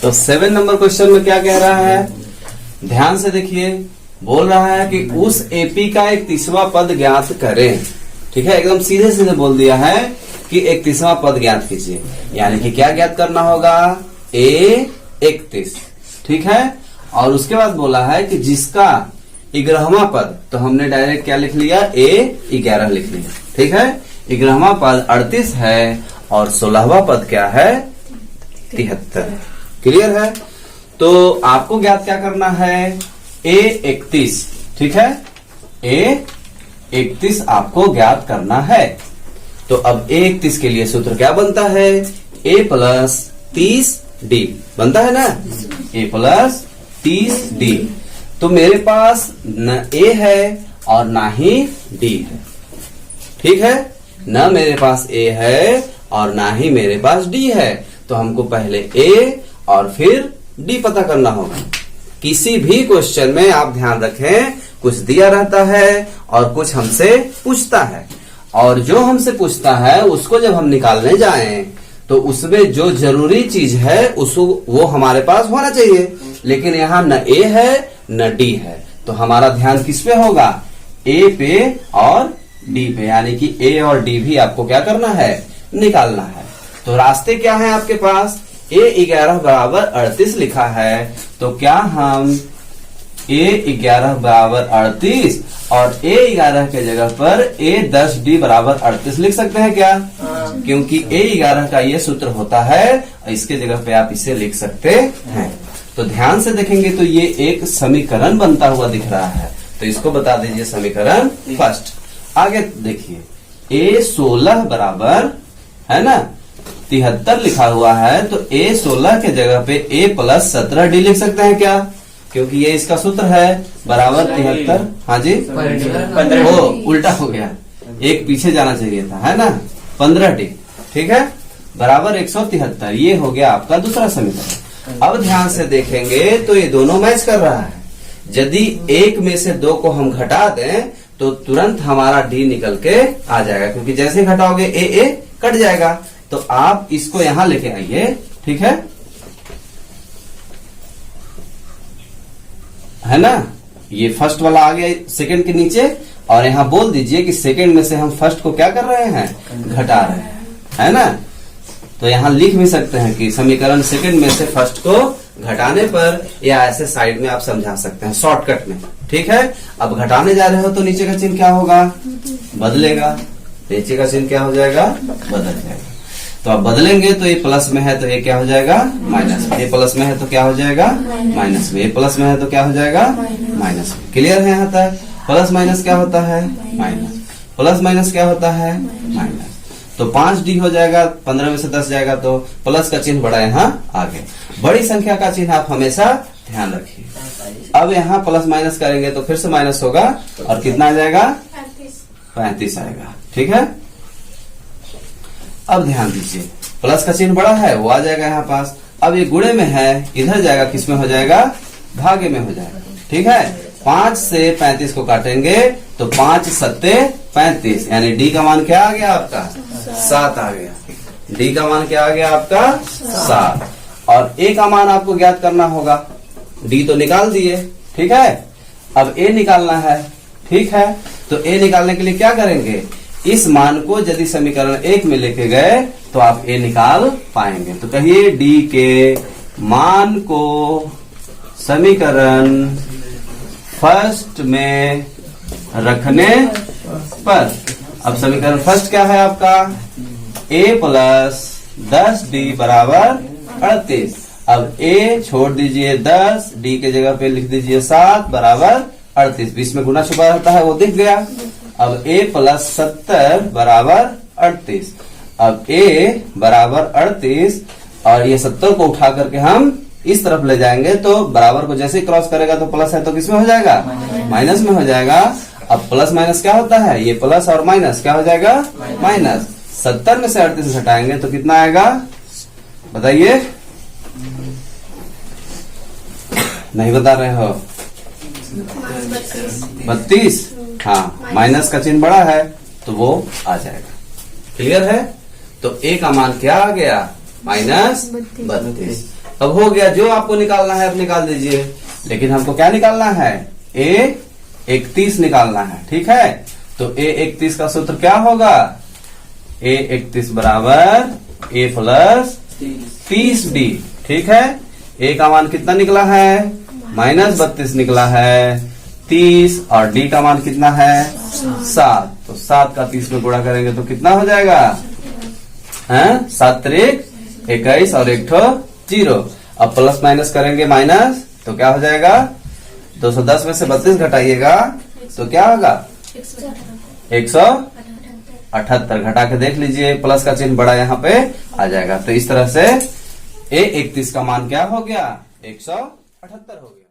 तो 7 number question में क्या कह रहा है, ध्यान से देखिए। बोल रहा है कि उस एपी का एक 30वां पद ज्ञात करें। ठीक है, एकदम सीधे सीधे बोल दिया है कि 31वां पद ज्ञात कीजिए। यानी कि क्या ज्ञात करना होगा, ए 31। ठीक है, और उसके बाद बोला है कि जिसका 11वां पद, तो हमने डायरेक्ट क्या लिख लिया, ए 11 लिख लिया। ठीक है, 11वां पद 38 है और 16वां पद क्या है, 73। क्लियर है। तो आपको ज्ञात क्या करना है, ए 31। ठीक है, ए 31 आपको ज्ञात करना है। तो अब ए 31 के लिए सूत्र क्या बनता है, ए प्लस 30D बनता है ना, ए प्लस 30D। तो मेरे पास न ए है और ना ही डी है। ठीक है, न मेरे पास ए है और ना ही मेरे पास डी है। तो हमको पहले ए और फिर डी पता करना होगा। किसी भी क्वेश्चन में आप ध्यान रखें, कुछ दिया रहता है और कुछ हमसे पूछता है, और जो हमसे पूछता है उसको जब हम निकालने जाएं तो उसमें जो जरूरी चीज है उसको वो हमारे पास होना चाहिए। लेकिन यहाँ न ए है न डी है, तो हमारा ध्यान किस पे होगा, ए पे और डी पे। यानी कि ए और डी भी आपको क्या करना है, निकालना है। तो रास्ते क्या है आपके पास, ए 11 बराबर 38 लिखा है, तो क्या हम ए 11 बराबर 38 और ए 11 के जगह पर ए 10D बराबर 38 लिख सकते हैं क्या? क्योंकि ए 11 का ये सूत्र होता है, इसके जगह पे आप इसे लिख सकते हैं। तो ध्यान से देखेंगे तो ये एक समीकरण बनता हुआ दिख रहा है, तो इसको बता दीजिए समीकरण फर्स्ट। आगे देखिए, ए 16 बराबर है ना 73 लिखा हुआ है, तो ए 16 के जगह पे ए प्लस 17D लिख सकते हैं क्या? क्योंकि ये इसका सूत्र है बराबर 73। हाँ जी, ओ उल्टा हो गया, एक पीछे जाना चाहिए था, है ना, 15D। ठीक है, बराबर 173। ये हो गया आपका दूसरा समीकरण। अब ध्यान से देखेंगे तो ये दोनों मैच कर रहा है। यदि एक में से दो को हम घटा दें तो तुरंत हमारा डी निकल के आ जाएगा, क्योंकि जैसे घटाओगे ए कट जाएगा। तो आप इसको यहां लेके आइए। ठीक है ना, ये फर्स्ट वाला आ गया सेकंड के नीचे, और यहां बोल दीजिए कि सेकंड में से हम फर्स्ट को क्या कर रहे हैं, घटा रहे हैं, है ना। तो यहां लिख भी सकते हैं कि समीकरण सेकंड में से फर्स्ट को घटाने पर, या ऐसे साइड में आप समझा सकते हैं शॉर्टकट में। ठीक है, अब घटाने जा रहे हो तो नीचे का चिन्ह क्या होगा, बदलेगा। नीचे का चिन्ह क्या हो जाएगा, बदल जाएगा। तो अब बदलेंगे तो ये प्लस में है तो ये क्या हो जाएगा, माइनस में। ये प्लस में है तो क्या हो जाएगा, माइनस में। ये प्लस में है तो क्या हो जाएगा, माइनस में। क्लियर है यहाँ तक? प्लस माइनस क्या होता है, माइनस। प्लस माइनस क्या होता है, माइनस। तो 5D हो जाएगा, 15 में से 10 जाएगा, तो प्लस का चिन्ह बड़ा यहाँ आगे। बड़ी संख्या का चिन्ह आप हमेशा ध्यान रखिए। अब यहाँ प्लस माइनस करेंगे तो फिर से माइनस होगा, और कितना आ जाएगा, 35 आएगा। ठीक है, अब ध्यान दीजिए, प्लस का चिन्ह बड़ा है वो आ जाएगा यहाँ पास। अब ये गुणे में है, इधर जाएगा, किस में हो जाएगा, भागे में हो जाएगा। ठीक है, 5 से 35 को काटेंगे तो 5 सत्ते 35, यानी डी का मान क्या आ गया आपका, 7 आ गया। डी का मान क्या आ गया आपका, 7। और ए का मान आपको ज्ञात करना होगा। डी तो निकाल दिए, ठीक है, अब ए निकालना है। ठीक है, तो ए निकालने के लिए क्या करेंगे, इस मान को यदि समीकरण 1 में लेके गए तो आप ए निकाल पाएंगे। तो कहिए डी के मान को समीकरण फर्स्ट में रखने पर, अब समीकरण फर्स्ट क्या है आपका, a प्लस 10D बराबर 38। अब a छोड़ दीजिए 10, d के जगह पे लिख दीजिए 7 बराबर 38। बीच में गुना छुपा रहता है वो दिख गया। अब a प्लस 70 बराबर 38। अब a बराबर 38, और ये 70 को उठा करके हम इस तरफ ले जाएंगे तो बराबर को जैसे ही क्रॉस करेगा तो प्लस है तो किसमें हो जाएगा, माइनस में हो जाएगा। अब प्लस माइनस क्या होता है, ये प्लस और माइनस क्या हो जाएगा, माइनस। 70 में से 38 हटाएंगे तो कितना आएगा, बताइए, नहीं बता रहे हो, 32। हाँ, माइनस का चिन्ह बड़ा है तो वो आ जाएगा। क्लियर है? तो ए का मान क्या आ गया, माइनस 32। अब हो गया, जो आपको निकालना है आप निकाल दीजिए, लेकिन हमको क्या निकालना है, A31 निकालना है। ठीक है, तो A31 का सूत्र क्या होगा, A31 बराबर A प्लस 30D। ठीक है, A का मान कितना निकला है, माइनस 32 निकला है, 30 और D का मान कितना है 7। तो 7 का 30 में गुणा करेंगे तो कितना हो जाएगा, 7 त्रिक 21 और 1 0। अब प्लस माइनस करेंगे माइनस, तो क्या हो जाएगा, 210 में से 32 घटाइएगा तो क्या होगा 178। घटा के देख लीजिए, प्लस का चिन्ह बड़ा यहाँ पे आ जाएगा। तो इस तरह से A31 का मान क्या हो गया, 178 हो गया।